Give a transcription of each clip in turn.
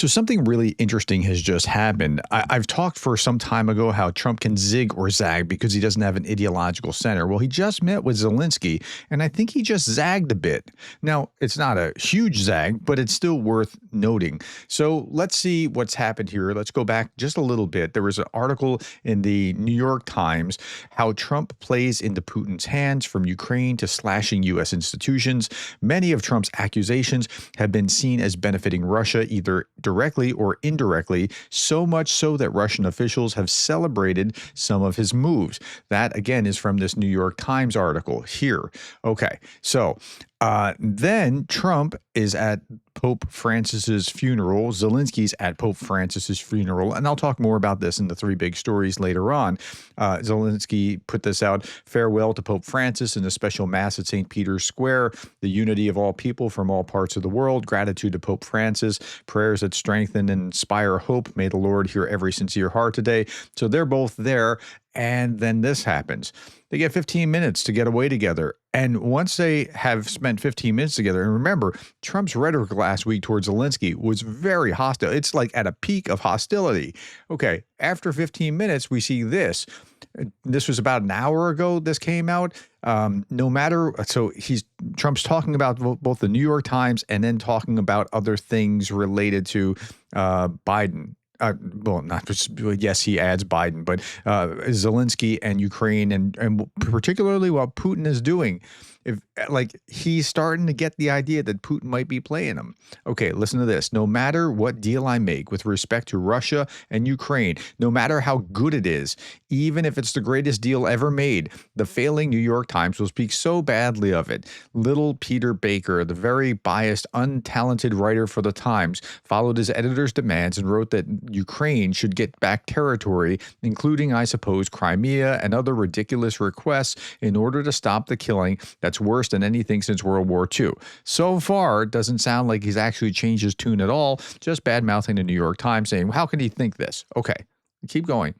So something really interesting has just happened. I've talked for some time ago how Trump can zig or zag because he doesn't have an ideological center. Well, he just met with Zelensky, and I think he just zagged a bit. Now, it's not a huge zag, but it's still worth noting. So let's see what's happened here. Let's go back just a little bit. There was an article in the New York Times how Trump plays into Putin's hands, from Ukraine to slashing U.S. institutions. Many of Trump's accusations have been seen as benefiting Russia, either directly or indirectly, so much so that Russian officials have celebrated some of his moves. That, again, is from this New York Times article here. Okay, so then Trump is at Pope Francis's funeral. Zelensky's at Pope Francis's funeral. And I'll talk more about this in the three big stories later on. Zelensky put this out: farewell to Pope Francis in a special mass at St. Peter's Square. The unity of all people from all parts of the world. Gratitude to Pope Francis. Prayers that strengthen and inspire hope. May the Lord hear every sincere heart today. So they're both there. And then this happens. They get 15 minutes to get away together. And once they have spent 15 minutes together, and remember, Trump's rhetoric last week towards Zelensky was very hostile. It's like at a peak of hostility. Okay, after 15 minutes, we see this. This was about an hour ago this came out. Trump's talking about both the New York Times and then talking about other things related to Biden. Yes, he adds Biden, but Zelensky and Ukraine, and particularly what Putin is doing. He's starting to get the idea that Putin might be playing him. Okay, listen to this. No matter what deal I make with respect to Russia and Ukraine, no matter how good it is, even if it's the greatest deal ever made, the failing New York Times will speak so badly of it. Little Peter Baker, the very biased, untalented writer for the Times, followed his editor's demands and wrote that Ukraine should get back territory, including, I suppose, Crimea and other ridiculous requests, in order to stop the killing that's worse than anything since World War II. So far, it doesn't sound like he's actually changed his tune at all, just bad-mouthing the New York Times, saying, how can he think this? Okay, keep going.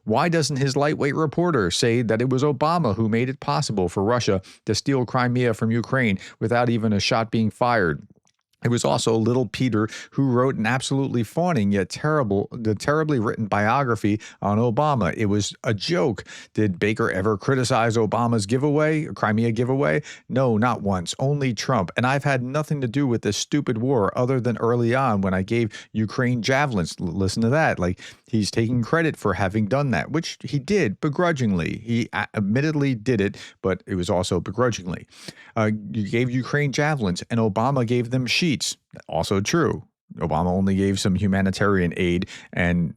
Why doesn't his lightweight reporter say that it was Obama who made it possible for Russia to steal Crimea from Ukraine without even a shot being fired? It was also little Peter who wrote an absolutely fawning yet terribly written biography on Obama. It was a joke. Did Baker ever criticize Obama's Crimea giveaway? No, not once. Only Trump. And I've had nothing to do with this stupid war other than early on when I gave Ukraine javelins. Listen to that. He's taking credit for having done that, which he did begrudgingly. He admittedly did it, but it was also begrudgingly. You gave Ukraine javelins, and Obama gave them sheets. Also true. Obama only gave some humanitarian aid, and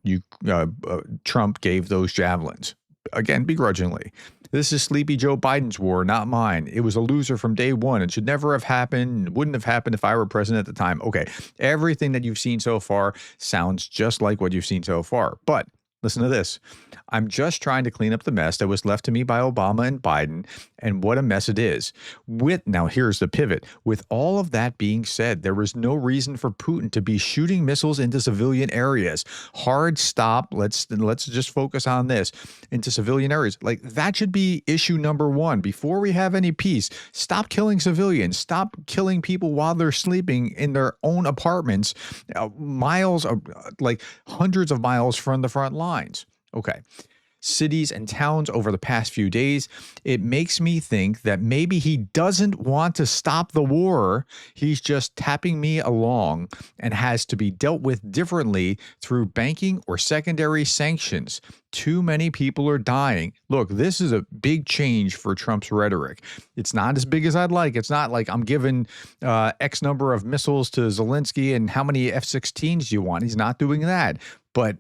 Trump gave those javelins. Again, begrudgingly. This is Sleepy Joe Biden's war, not mine. It was a loser from day one. It should never have happened. It wouldn't have happened if I were president at the time. Okay, everything that you've seen so far sounds just like what you've seen so far. But listen to this. I'm just trying to clean up the mess that was left to me by Obama and Biden, and what a mess it is. Now here's the pivot. With all of that being said, there was no reason for Putin to be shooting missiles into civilian areas. Hard stop. Let's just focus on this. Into civilian areas. That should be issue number one. Before we have any peace, stop killing civilians. Stop killing people while they're sleeping in their own apartments, hundreds of miles from the front lines. Okay. Cities and towns over the past few days, it makes me think that maybe he doesn't want to stop the war. He's just tapping me along and has to be dealt with differently through banking or secondary sanctions. Too many people are dying. Look, this is a big change for Trump's rhetoric. It's not as big as I'd like. It's not like I'm giving X number of missiles to Zelensky and how many F-16s do you want? He's not doing that. But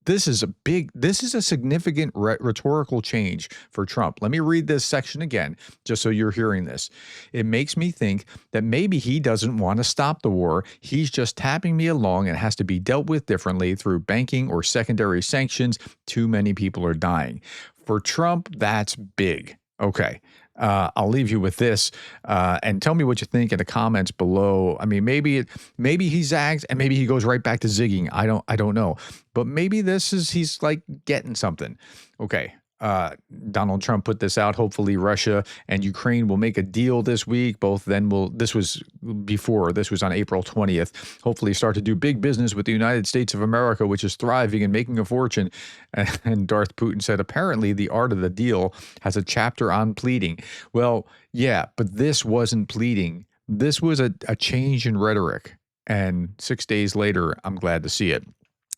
this is a significant rhetorical change for Trump. Let me read this section again, just so you're hearing this. It makes me think that maybe he doesn't want to stop the war. He's just tapping me along and has to be dealt with differently through banking or secondary sanctions. Too many people are dying. For Trump, that's big. Okay. I'll leave you with this, and tell me what you think in the comments below. I mean, maybe he zags and maybe he goes right back to zigging. I don't know, but maybe he's like getting something. Okay. Donald Trump put this out. Hopefully Russia and Ukraine will make a deal this week. Both then this was on April 20th. Hopefully start to do big business with the United States of America, which is thriving and making a fortune. And Darth Putin said, apparently the art of the deal has a chapter on pleading. Well, yeah, but this wasn't pleading. This was a change in rhetoric. And 6 days later, I'm glad to see it.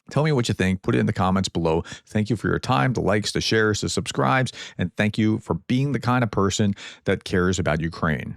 Tell me what you think. Put it in the comments below. Thank you for your time, the likes, the shares, the subscribes, and thank you for being the kind of person that cares about Ukraine.